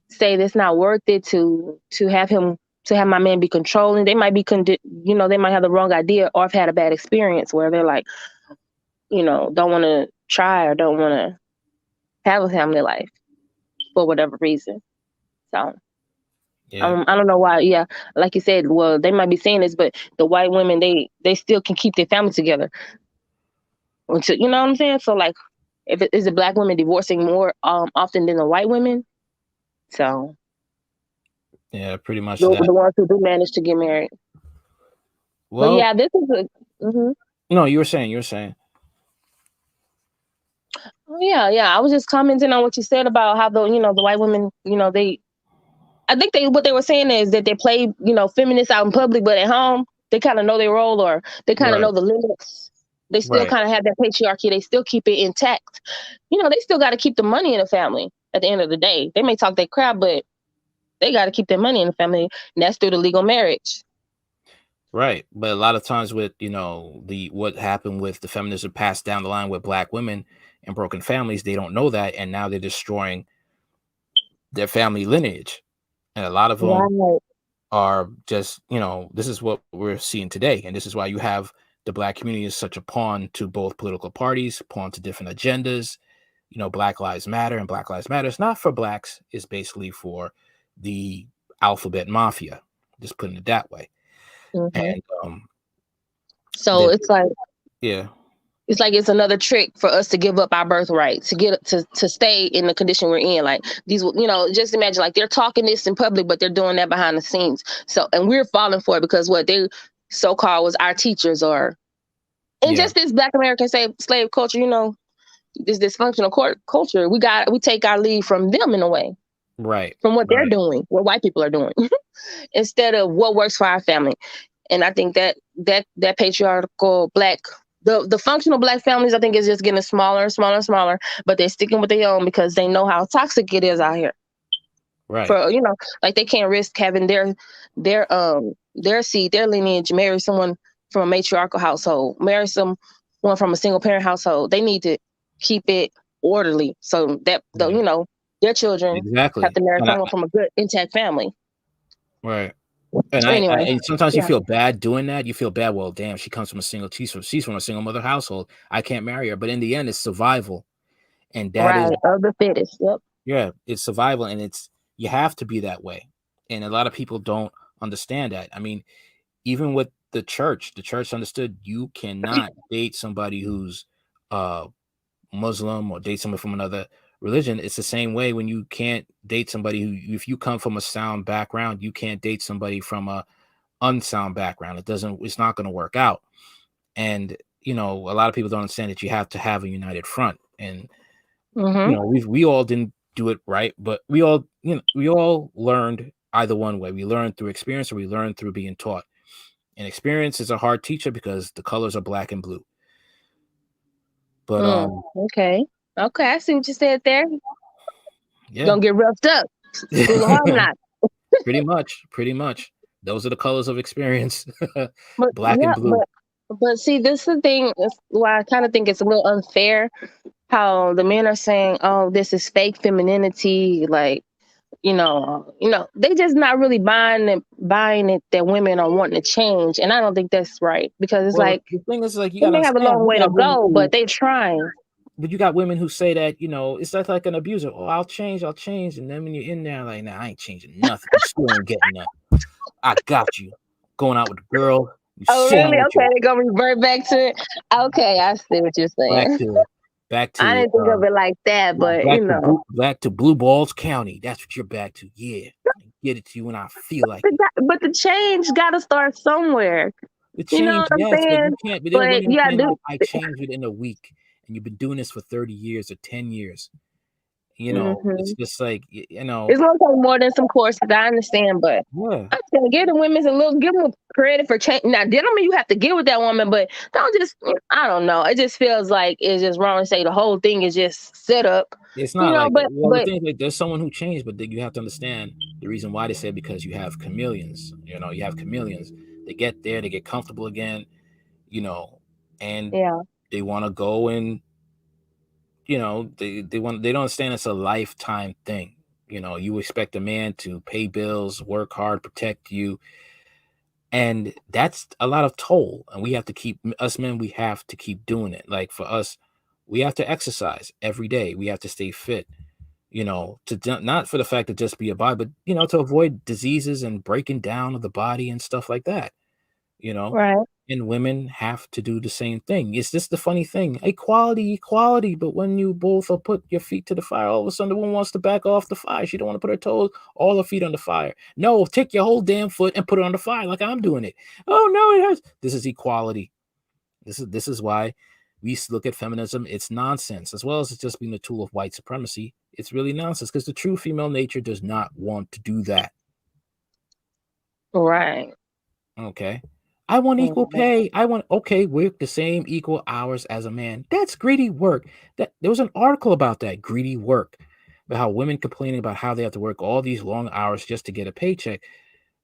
say it's not worth it to have my man be controlling. They might be they might have the wrong idea, or have had a bad experience where they're like, don't want to try or don't want to have a family life for whatever reason. So I don't know why. Yeah, like you said, well, they might be saying this, but the white women, they still can keep their family together. Until, you know what I'm saying? So like, if it is the black women divorcing more often than the white women. So yeah, pretty much the that. ones who do manage to get married. Well, but yeah, this is a. Mm-hmm. No, you were saying. Yeah. I was just commenting on what you said about how the white women, I think what they were saying is that they play, feminists out in public, but at home they kind of know their role, or they kind of know the limits. They still kind of have that patriarchy. They still keep it intact. They still got to keep the money in the family. At the end of the day, they may talk their crap, but they got to keep their money in the family, and that's through the legal marriage. Right, but a lot of times with what happened with the feminism passed down the line with black women and broken families, they don't know that, and now they're destroying their family lineage, and a lot of them are just this is what we're seeing today, and this is why you have the black community is such a pawn to both political parties, pawn to different agendas. Black Lives Matter and Black Lives Matter is not for blacks; it's basically for the alphabet mafia. Just putting it that way. Mm-hmm. And so it's like, it's like it's another trick for us to give up our birthright, to get to stay in the condition we're in. Like these, just imagine, like they're talking this in public, but they're doing that behind the scenes. So, and we're falling for it because what they so-called was our teachers, and just this Black American slave culture, this dysfunctional culture. We take our lead from them in a way, right? From what they're doing, what white people are doing, instead of what works for our family. And I think that patriarchal black. The functional black families, I think, is just getting smaller and smaller and smaller, but they're sticking with their own because they know how toxic it is out here. Right. For like they can't risk having their seed, their lineage, marry someone from a matriarchal household, marry someone from a single parent household. They need to keep it orderly so that their children have to marry someone from a good intact family. Right. And and sometimes you feel bad doing that. You feel bad. Well, damn, she's from a single mother household. I can't marry her. But in the end, it's survival, and that is of the fittest. Yep. Yeah, it's survival, and you have to be that way. And a lot of people don't understand that. I mean, even with the church understood you cannot date somebody who's Muslim or date someone from another religion. It's the same way when you can't date somebody who, if you come from a sound background, you can't date somebody from a unsound background. It's not going to work out. And a lot of people don't understand that you have to have a united front. And we all didn't do it right, but we all learned either one way. We learned through experience, or we learned through being taught. And experience is a hard teacher because the colors are black and blue. But okay, I see what you said there. Yeah, don't get roughed up. School of hard knocks. Pretty much. Those are the colors of experience. Black and blue. But see, this is the thing. Is why I kind of think it's a little unfair how the men are saying, "Oh, this is fake femininity." Like, they just not really buying it that women are wanting to change, and I don't think that's right because it's Well, like the thing is, like, you they gotta may have a understand, long way to go, but they're trying. but you got women who say that, it's like an abuser. Oh, I'll change, and then when you're in there, like, nah, I ain't changing nothing. You still ain't getting nothing. I got you. Going out with a girl, you Oh, sitting really? with Okay, your they're gonna revert back to it. Okay, I see what you're back saying. to back I to didn't think of it like that, but back to Blue Balls County. That's what you're back to. Yeah, I get it to you when I feel like it. but the change got to start somewhere. The You know change, what I'm yes, but saying? you can't. But then But women are yeah, saying do. like, I changed within a week, and you've been doing this for 30 years or 10 years. It's Mm-hmm. just like It's gonna take more than some courses. I understand, but yeah. I'm just gonna give the women give them credit for change. Now, that don't mean you have to get with that woman, but don't just. I don't know. It just feels like it's just wrong to say the whole thing is just set up. It's not like that. Well, the But thing is, like, there's someone who changed, but then you have to understand the reason why they say because you have chameleons. You have chameleons. They get there, they get comfortable again, and yeah, they want to go and they don't understand it's a lifetime thing. You expect a man to pay bills, work hard, protect you, and that's a lot of toll. And we have to keep us men. We have to keep doing it. Like for us, we have to exercise every day. We have to stay fit. Not for the fact to just be a body, but to avoid diseases and breaking down of the body and stuff like that. You know, right. and women have to do the same thing. It's just the funny thing, equality. But when you both are put your feet to the fire, all of a sudden the woman wants to back off the fire. She don't want to put her toes, all her feet on the fire. No, take your whole damn foot and put it on the fire like I'm doing it. Oh no, it hurts. This is equality. This is why we look at feminism. It's nonsense, as well as it's just being a tool of white supremacy. It's really nonsense because the true female nature does not want to do that. Right. Okay. I want equal pay. Work the same equal hours as a man. That's greedy work. There was an article about that greedy work, about how women complaining about how they have to work all these long hours just to get a paycheck.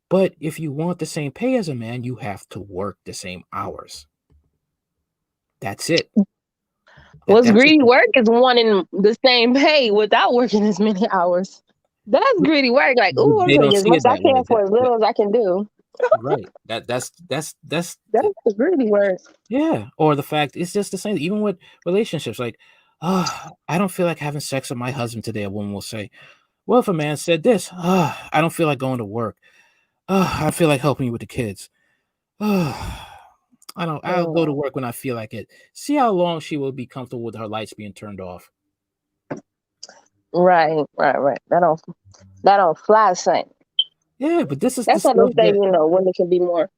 But if you want the same pay as a man, you have to work the same hours. That's it. What's That's it. greedy work is wanting the same pay without working as many hours. That's greedy work. Like, But ooh, I'm they gonna don't get as see much it as I that way. can for as little as I can do. Right. That's That's the greedy work. yeah. Or the fact it's just the same. Even with relationships, like, I don't feel like having sex with my husband today. A woman will say, "Well, if a man said this, I don't feel like going to work. I feel like helping you with the kids. I don't. I'll go to Mm. work when I feel like it. See how long she will be comfortable with her lights being turned off." Right. That don't fly, son. Yeah, but this is the That's why they stuff say, that. women can be more,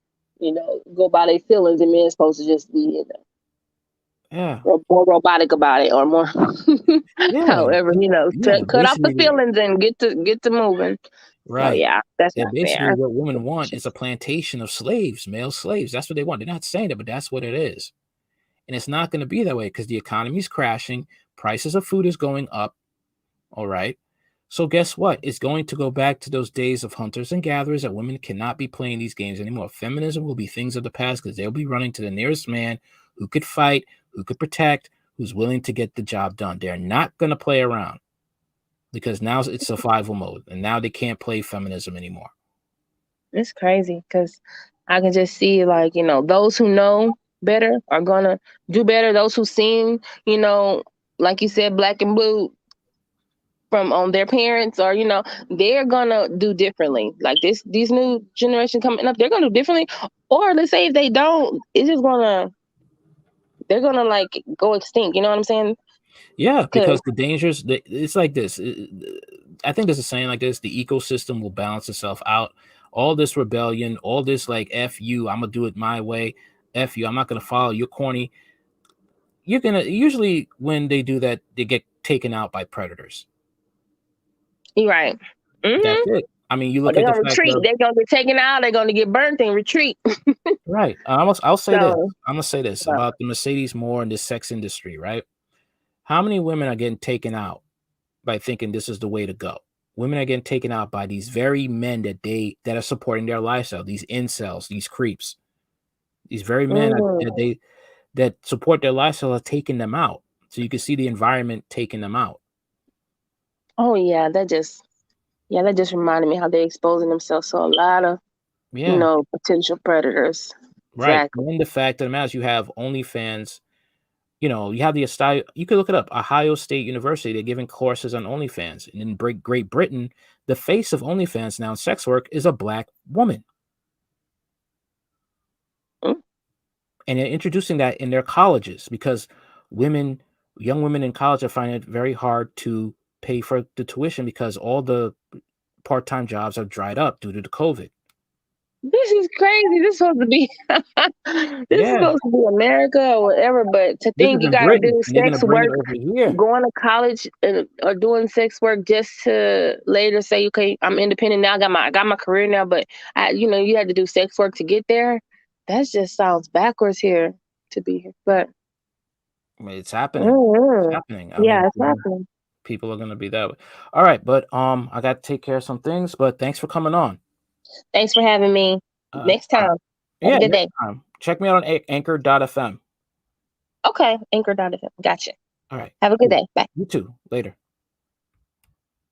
go by their feelings, and men supposed to just be, Yeah. more robotic about it, or more, Yeah. however, Yeah. cut off the Basically, feelings and get to moving. So right. yeah, that's That not basically fair. what women want is a plantation of slaves, male slaves. That's what they want. They're not saying it, but that's what it is. And it's not going to be that way because the economy is crashing. Prices of food is going up. All right. So guess what? It's going to go back to those days of hunters and gatherers that women cannot be playing these games anymore. Feminism will be things of the past because they'll be running to the nearest man who could fight, who could protect, who's willing to get the job done. They're not going to play around because now it's survival mode and now they can't play feminism anymore. It's crazy because I can just see, like, those who know better are gonna do better. Those who seen, like you said, black and blue from on their parents, or they're gonna do differently. Like these new generation coming up, they're gonna do differently. Or let's say if they don't, it's just they're gonna like go extinct. You know what I'm saying? Yeah, Because because the dangers, it's like this. I think there's a saying like this: the ecosystem will balance itself out. All this rebellion, all this like "f you," I'm gonna do it my way. "F you," I'm not gonna follow your corny. You're gonna usually when they do that, they get taken out by predators. you're right. That's Mm-hmm. it. I mean, you Or look they're at the gonna fact retreat. of They're gonna get taken out. They're gonna get burnt and retreat. right. I'll say this. So I'm gonna say this uh, about the Mercedes more in the sex industry. Right? How many women are getting taken out by thinking this is the way to go? Women are getting taken out by these very men that are supporting their lifestyle, these incels, these creeps. These very men that support their lifestyle are taking them out. So you can see the environment taking them out. Oh yeah, that just reminded me how they're exposing themselves to a lot of potential predators. Right. Exactly. And then the fact of the matter is you have OnlyFans. You have the you could look it up. Ohio State University, they're giving courses on OnlyFans. And in Great Britain, the face of OnlyFans now in sex work is a Black woman. Mm. And they're introducing that in their colleges because young women in college are finding it very hard to pay for the tuition because all the part-time jobs are dried up due to the COVID. This is crazy. This is supposed to be is supposed to be America or whatever, but to think you gotta do sex work, going to college or doing sex work just to later say, okay, I'm independent now, I got my career now, but you had to do sex work to get there. That just sounds backwards here to be here. But it's happening. It's happening. It's happening. People are gonna be that way. All right, but I got to take care of some things. But thanks for coming on. Thanks for having me. Next time. Have a good day. Time. Check me out on Anchor.fm. Okay, Anchor.fm. Gotcha. All right. Have a good day. Bye. You too. Later.